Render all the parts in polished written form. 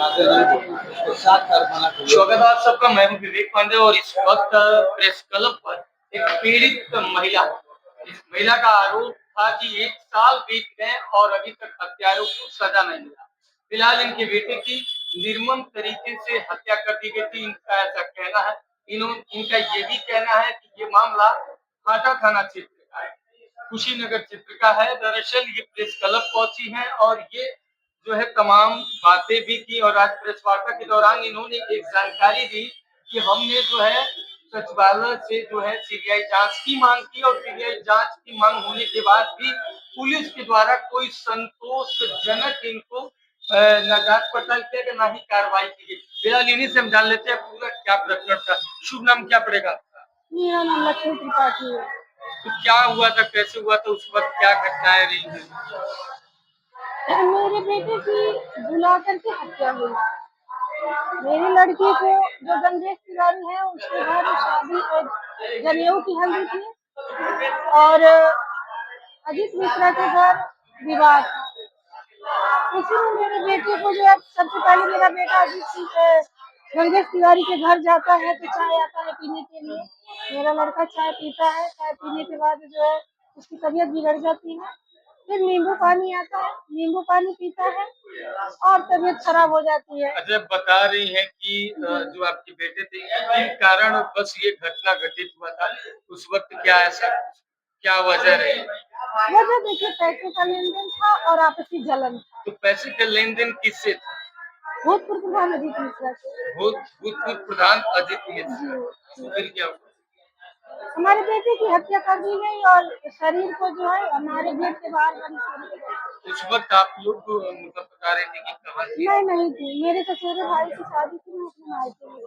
स्वागत सबका। मैं हूं विवेक पांडे और इस वक्त प्रेस क्लब पर एक पीड़ित महिला, इस महिला का आरोप था कि 1 साल बीत गए और अभी तक हत्यारों को सजा नहीं मिला। फिलहाल इनके बेटे की निर्मम तरीके से हत्या कर दी गई थी, इनका ऐसा कहना है। इनका ये भी कहना है कि ये मामला हाटा थाना क्षेत्र का है, कुशीनगर क्षेत्र का है। दरअसल ये प्रेस क्लब पहुंची है और ये जो है तमाम बातें भी की और आज प्रेस वार्ता के दौरान इन्होंने एक जानकारी दी कि हमने जो है सचिवालय से जो है सीबीआई जांच की मांग की और सीबीआई जांच की मांग होने के बाद भी पुलिस के द्वारा कोई संतोषजनक इनको न जांच पड़ताल किया गया, ना ही कार्रवाई की गई। फिलहाल इन्हीं से हम जान लेते हैं पूरा क्या प्रकरण था। शुभ नाम क्या पड़ेगा? मेरा नाम लक्ष्मी त्रिपाठी है। तो क्या हुआ था, कैसे हुआ था, उस वक्त क्या घटनाएं रही हैं? मेरे बेटे की बुला करके हत्या हुई। मेरी लड़की को जो गंगेश तिवारी है उसके घर शादी और जनेऊ की हल्दी थी और अजीत मिश्रा के घर विवाह था। उसी में मेरे बेटे को जो है सबसे पहले मेरा बेटा अजीत गंगेश तिवारी के घर जाता है तो चाय आता है पीने के लिए। मेरा लड़का चाय पीता है, चाय पीने के बाद जो है उसकी तबीयत बिगड़ जाती है। फिर नींबू पानी आता है, नींबू पानी पीता है और तबीयत खराब हो जाती है। अच्छा, बता रही हैं कि जो आपके बेटे थे किन कारण बस ये घटना घटित हुआ था, उस वक्त क्या ऐसा क्या वजह रही? वजह देखिए पैसे का लेन देन था और आपसी जलन। तो पैसे का लेन देन किससे था? भूतपूर्व प्रधान अजीत मिश्रा से। भूतपूर्व प्रधान अजीत मिश्रा। तो फिर क्या हुआ? हमारे बेटे की हत्या कर दी गई और शरीर को जो है हमारे गेट के बाहर बंद कर दिया गया। उस वक्त आप लोग मतलब बता रहे थे कि कहाँ थे? मैं नहीं थी, मेरे ससुर भाई की शादी थी, मैं अपने मायके में थी।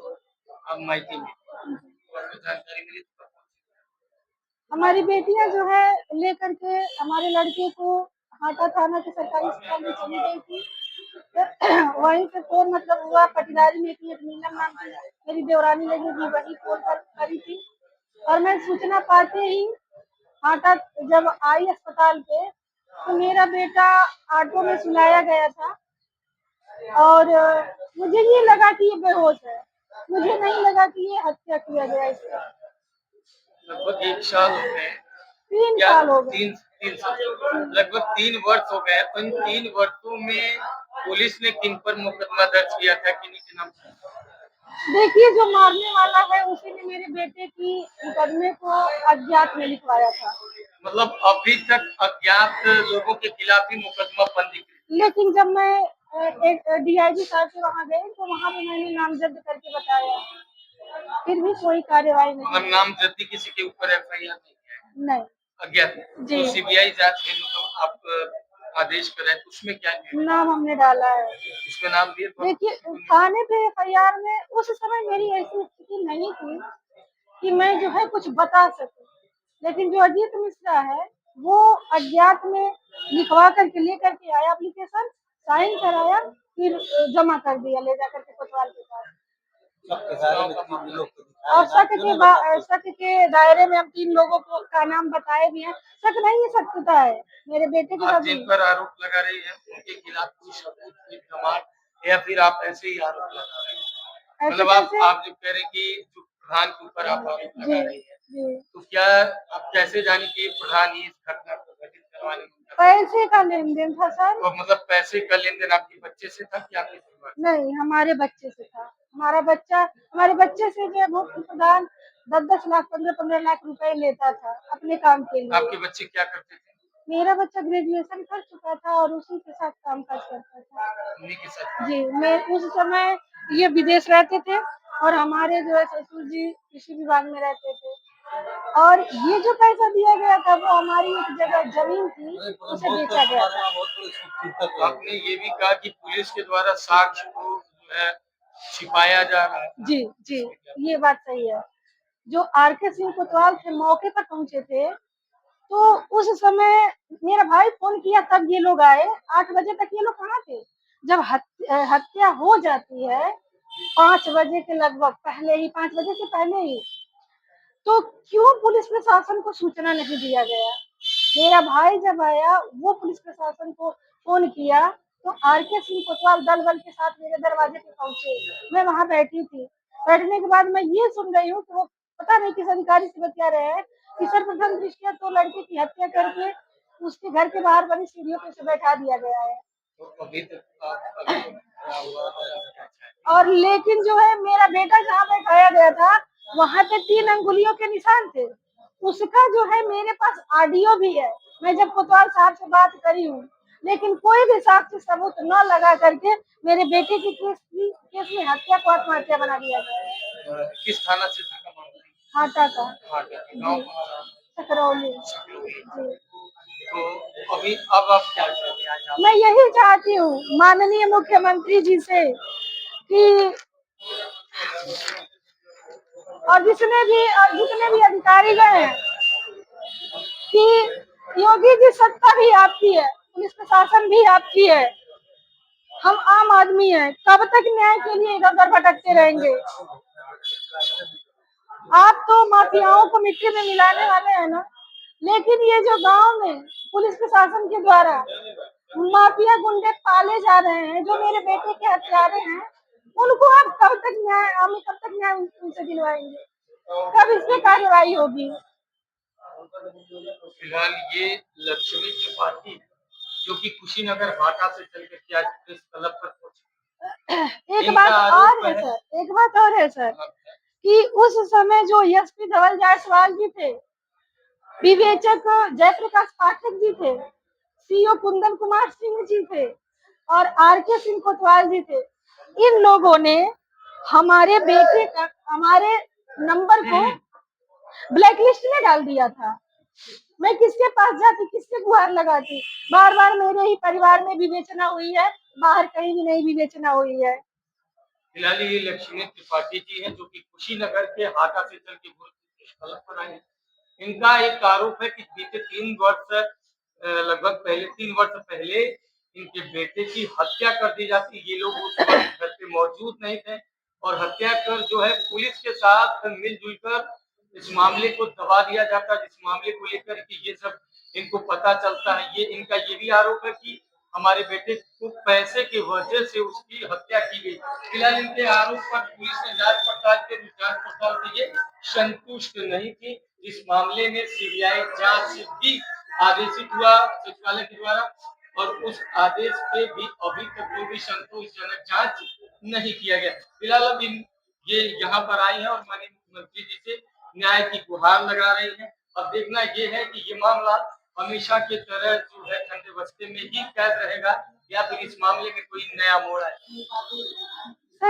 आप मायके में? आपको जानकारी मिली तो कब पहुंचे? हमारी बेटियां जो है लेकर के हमारे लड़के को हाटा थाना के सरकारी अस्पताल में चली गई थी। तो वहीं से फोन मतलब हुआ पटीदारी में की एक नीलम नाम की मेरी देवरानी लगेगी, वही फोन पर करी थी और मैं सूचना पाते ही हाटा जब आई अस्पताल पे तो मेरा बेटा ऑटो में सुलाया गया था और मुझे ये लगा कि ये बेहोश है, मुझे नहीं लगा कि ये हत्या किया गया इसका। लगभग 1 साल हो गए। 3 साल हो गए। तीन तीन साल लगभग 3 वर्ष हो गए। उन 3 वर्षों में पुलिस ने किन पर मुकदमा दर्ज किया था, किन्हीं के नाम पर? देखिए जो मारने वाला है उसी ने मेरे बेटे की मुकदमे को अज्ञात में लिखवाया था। मतलब अभी तक अज्ञात लोगों के खिलाफ ही मुकदमा पंजीकृत। लेकिन जब मैं एक डीआईजी साहब के वहाँ गई तो वहाँ भी मैंने नामजद करके बताया, फिर भी कोई कार्यवाही नहीं। मतलब नामजदगी किसी के ऊपर एफआईआर नहीं। अज्ञात। तो सीबीआई जांच में मतलब आप आदेश कर रहे हैं तो उसमें क्या नाम हमने डाला है, उसमें नाम दिए? देखिए थाने पे एफआईआर में उस समय मेरी ऐसी स्थिति नहीं थी कि मैं जो है कुछ बता सकूं, लेकिन जो अजीत मिश्रा है वो अज्ञात में लिखवा करके लेकर के आया एप्लीकेशन, साइन कराया, फिर जमा कर दिया ले जा करके कोतवाल के पास। और शक के दायरे में हम 3 लोगों को का नाम बताए भी हैं। शक नहीं है, सत्यता है मेरे बेटे के साथ। जिन पर आरोप लगा रही है उनके खिलाफ कोई सबूत, कोई प्रमाण, या फिर आप ऐसे ही आरोप लगा रहे हैं? मतलब आप जो कह रहे हैं कि जो प्रधान के ऊपर आप आरोप लगा रही है, तो क्या आप कैसे जाने कि प्रधान ही इस घटना को घटित करवाने में? पैसे का लेन देन था सर। तो मतलब पैसे का लेन देन आपके बच्चे से था कि आपके परिवार से? नहीं, हमारे बच्चे से था। हमारे बच्चे से जो है भूतपूर्व प्रधान 10-10 लाख 15-15 लाख रुपए लेता था अपने काम के लिए। आपके बच्चे क्या करते थे? मेरा बच्चा ग्रेजुएशन कर चुका था और उसी के साथ काम काज करता था। उन्हीं के साथ? जी, मैं उस समय ये विदेश रहते थे और हमारे जो है ससुर जी कृषि विभाग में रहते थे और ये जो पैसा दिया गया था वो हमारी एक जगह जमीन थी, उसे बेचा गया था। आपने ये भी कहा कि पुलिस के द्वारा साक्ष्य को जो है छिपाया जा रहा है। जी जी, ये बात सही है। जो आरके सिंह कोतवाल थे मौके पर पहुंचे थे तो उस समय मेरा भाई फोन किया तब ये लोग आए। 8 बजे तक ये लोग कहाँ थे? जब हत्या हो जाती है 5 बजे के लगभग पहले ही, 5 बजे से पहले ही, तो क्यों पुलिस प्रशासन को सूचना नहीं दिया गया? मेरा भाई जब आया वो पुलिस प्रशासन को फोन किया तो आर.के. सिंह कोतवाल दल बल के साथ मेरे दरवाजे पे पहुंचे। मैं वहां बैठी थी। बैठने के बाद मैं ये सुन रही हूँ कि वो पता नहीं किस अधिकारी से बतिया रहे हैं कि सर्वप्रथम दृष्टया तो लड़के की हत्या करके उसके घर के बाहर बनी सीढ़ियों पे से बैठा दिया गया है। तो अभी तक अभी तक क्या हुआ है? और लेकिन जो है मेरा बेटा जहाँ बैठाया गया था वहां पे 3 अंगुलियों के निशान थे। उसका जो है मेरे पास ऑडियो भी है। मैं जब कोतवाल साहब से बात करी हूँ, लेकिन कोई भी साक्ष्य सबूत न लगा करके मेरे बेटे की केस में हत्या को आत्महत्या बना दिया गया है। किस थाना क्षेत्र का मामला है? हाटा का। हाटा जी। गाँव कौन सा? सकरौली। सकलूरी। जी। तो अभी अब आप क्या चाहते हैं? आज आप मैं यही चाहती हूँ माननीय मुख्यमंत्री जी से कि और जितने भी अधिकारी गए हैं कि योगी जी सत्ता भी आपकी है, पुलिस प्रशासन भी आपकी है, हम आम आदमी हैं, कब तक न्याय के लिए इधर उधर भटकते रहेंगे। आप तो माफियाओं को मिट्टी में मिलाने वाले हैं ना, लेकिन ये जो गांव में पुलिस प्रशासन के द्वारा माफिया गुंडे पाले जा रहे हैं, जो मेरे बेटे के हत्यारे हैं, उनको आप हमें कब तक न्याय उनसे दिलवाएंगे, कब इस पे कार्रवाई होगी। फिलहाल ये लक्ष्मी त्रिपाठी है, जो कि कुशीनगर हाटा से चल के आज प्रेस क्लब पर पहुंची। एक इनका बात और आरोप है है सर, एक बात और है सर कि उस समय जो एसपी धवल जायसवाल जी थे, विवेचक जयप्रकाश पाठक जी थे, सीओ कुंदन कुमार सिंह जी थे और आर.के. सिंह कोतवाल जी थे। इन लोगों ने हमारे बेटे का हमारे नंबर को ब्लैक लिस्ट में डाल दिया था। मैं किसके पास जाती, किससे गुहार लगाती। बार बार मेरे ही परिवार में विवेचना हुई है, बाहर कहीं भी नहीं विवेचना हुई है। फिलहाल ये लक्ष्मी त्रिपाठी जी हैं, जो कि कुशीनगर के हाटा से चल के प्रेस क्लब पर आए हैं। इनका एक आरोप है कि बीते 3 वर्ष लगभग पहले 3 वर्ष पहले इनके बेटे की हत्या कर दी जाती। ये लोग उस वक्त घर पे मौजूद नहीं थे और हत्या कर जो है पुलिस के साथ मिलजुल कर इस मामले को दबा दिया जाता, जिस मामले को लेकर कि ये सब इनको पता चलता है। ये इनका ये भी आरोप है कि हमारे बेटे को पैसे की वजह से उसकी हत्या की गई। फिलहाल इनके आरोप पर पुलिस ने जांच पड़ताल की ये संतुष्ट नहीं थी। इस मामले में सीबीआई जांच भी आदेशित हुआ सचिवालय के द्वारा और उस आदेश पे भी अभी तक कोई भी संतोषजनक जांच नहीं किया गया। फिलहाल अब ये यहाँ पर आई है और माननीय मुख्यमंत्री जी से न्याय की गुहार लगा रही है। अब देखना ये है कि ये मामला हमेशा की तरह जो है ठंडे बस्ते में ही कैद रहेगा या फिर इस मामले में कोई नया मोड़ आए।